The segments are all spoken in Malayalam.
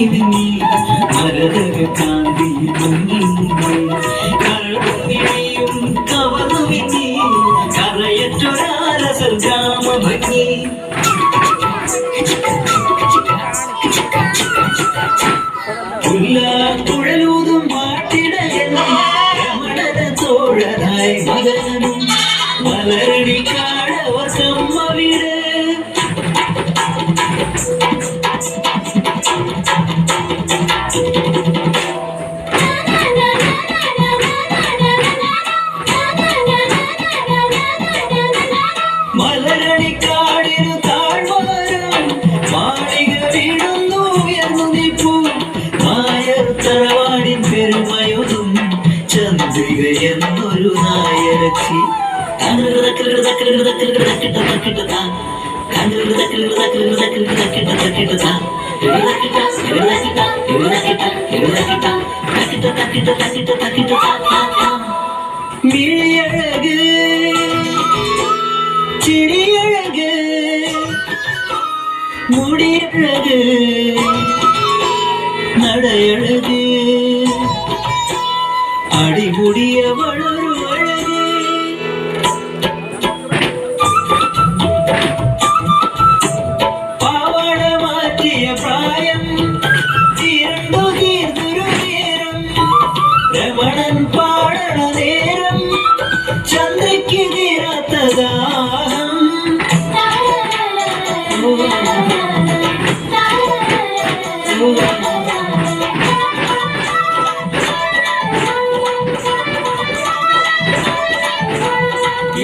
വിങ്ങി മരതക കാന്തി മുങ്ങി കരളും കവന്നു വിങ്ങി കറയറ്റൊരാരസ ഗ്രാമ ഭംഗി കുഴലൂതും പാട്ടിടയനും രമണന തോഴനായി മകനും മലരടി കാടവർ സമ്മവിട് മലരടി കാടിനു താഴ്വാരം മാളിക വീടുന്നു ഉയർന്നു നിൽപ്പു നായർ തറവാടിൻ പെരുമയൊന്നും ചന്ദ്രിക എന്നൊരു നായരച്ചി മിഴിയഴക് ചിരിയഴക് മുടിയഴക് നടയഴക് അടിമുടിയവളൊരു അഴക് പാവാട മാറ്റിയ പ്രായം തീരണ്ടു തീർന്നൊരു നേരം രമണൻ പാടണ നേരം ചന്ദ്രയ്ക്ക് തീരാത്തതാഹം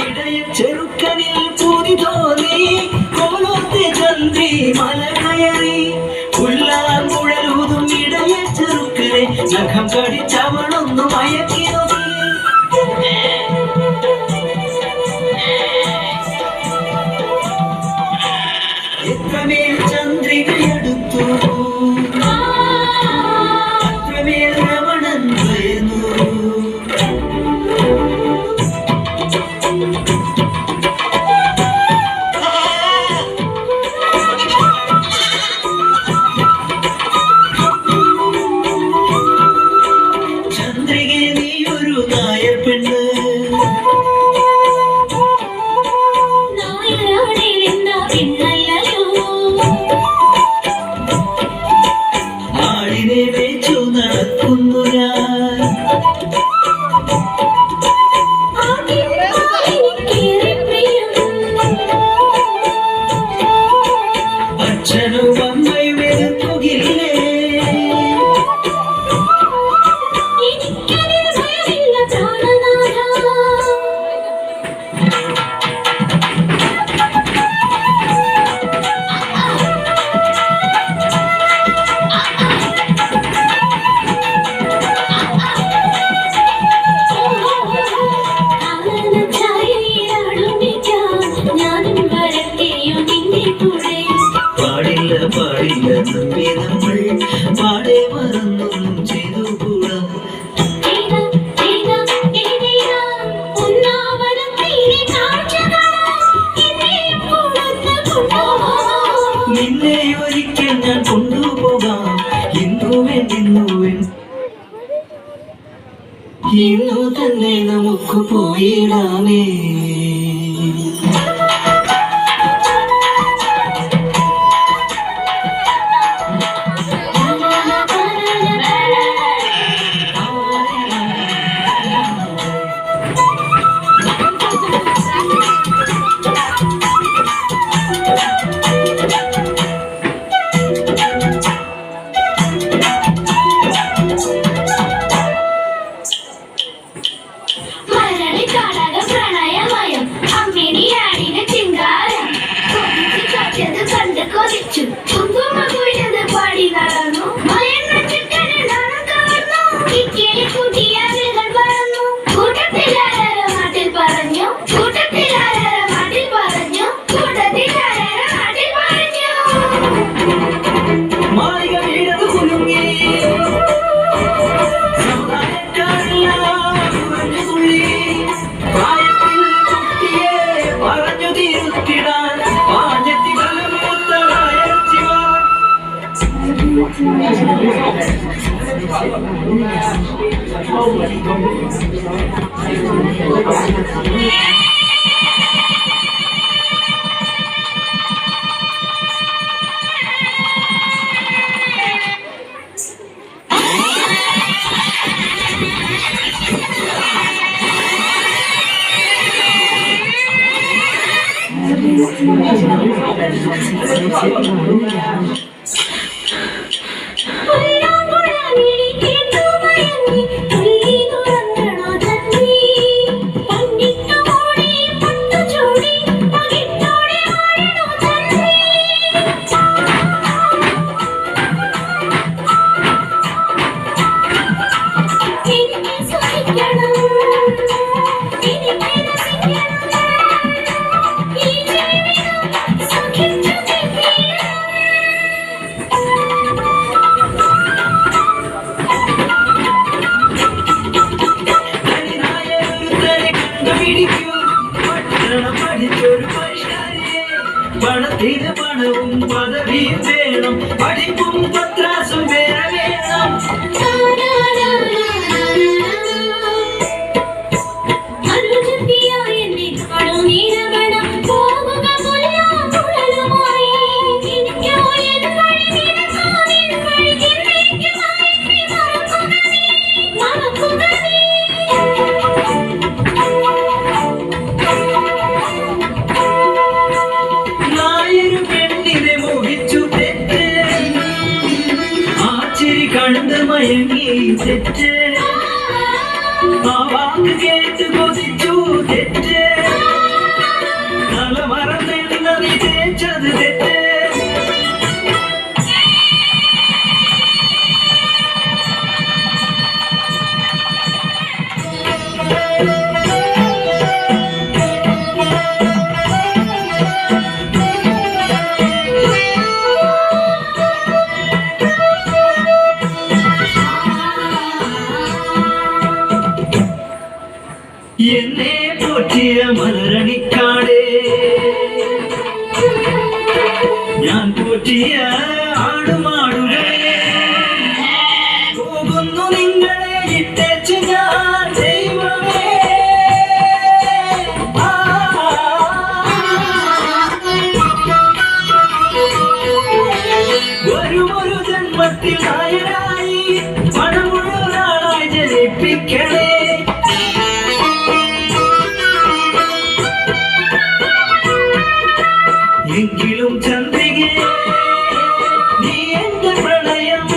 ഇടയ ചെറുക്കനിൽ പൂതി തോന്നി കോലത്തെ ചന്ദ്രി മല കയറി പുല്ലാങ്കുഴലൂതും ഇടയ ചെറുക്കനെ നഖം കടിച്ചവളൊന്നു മയക്കി നോക്കി എത്രമേൽ ചന്ദ്രികയെടുത്തു അത്രമേൽ രമണൻ ഭയന്നു ചന്ദ്രികെ നീയൊരു നായർ പെണ്ണ് ആടിനെ വെച്ചു നടക്കുന്നു ഞാൻ അച്ഛനും അമ്മയും എതിർക്കുകില്ലേ പാടില്ല പാടില്ല നമ്മെ നമ്മൾ പാടെ മറന്നൊന്നും ചെയ്തു കൂടാ നിന്നെ ഒരിക്കൽ ഞാൻ കൊണ്ടുപോകാം ഇന്നു തന്നെ നമുക്ക് പോയിടാമേ പ്രണയമയ പണത്തിന് പണവും പദവിയും വേണം, പഠിപ്പും പത്രാസും വേറെ വേണം. കണ്ട് മയങ്ങി തെറ്റ്, ആ വാക്ക് കേട്ട് കൊതിച്ചു തെറ്റ്, തല മറന്നെണ്ണി തേച്ചത് തെറ്റ്. എന്നെ പോറ്റിയ മലരണിക്കാടേ, ഞാൻ പോറ്റിയ ആടുമാടുകളെ, പോകുന്നു നിങ്ങളെ ഇട്ടേച്ച് ഞാൻ ദൈവമേ. ഒരു ജന്മത്തിൽ നായരായി പണമുള്ളൊരാളായി ജനിപ്പിക്കണേ. എങ്കിലും ചന്ദ്രികേ, നീ എന്റെ പ്രണയം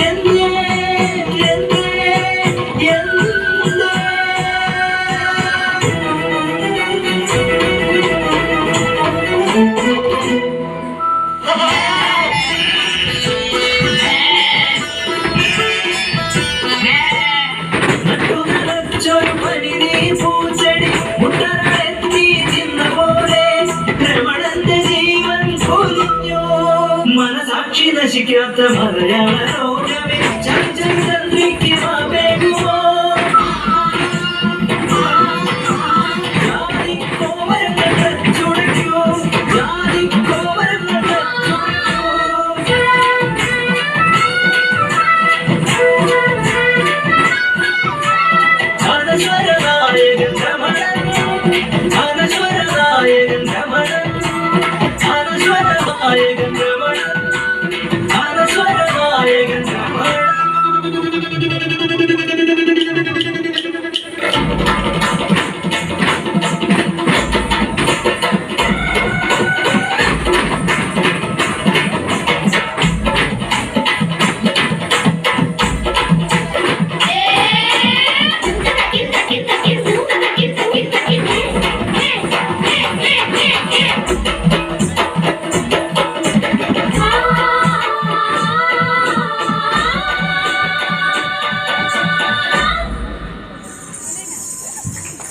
എന്തേ എന്തേ എന്തേ. നട്ടുനനച്ചൊരു പനിനീ പൂച്ചെടി മുട്ടറെത്തി തിന്ന പോലെ മനസാക്ഷി നശിക്കാത്ത മലയാള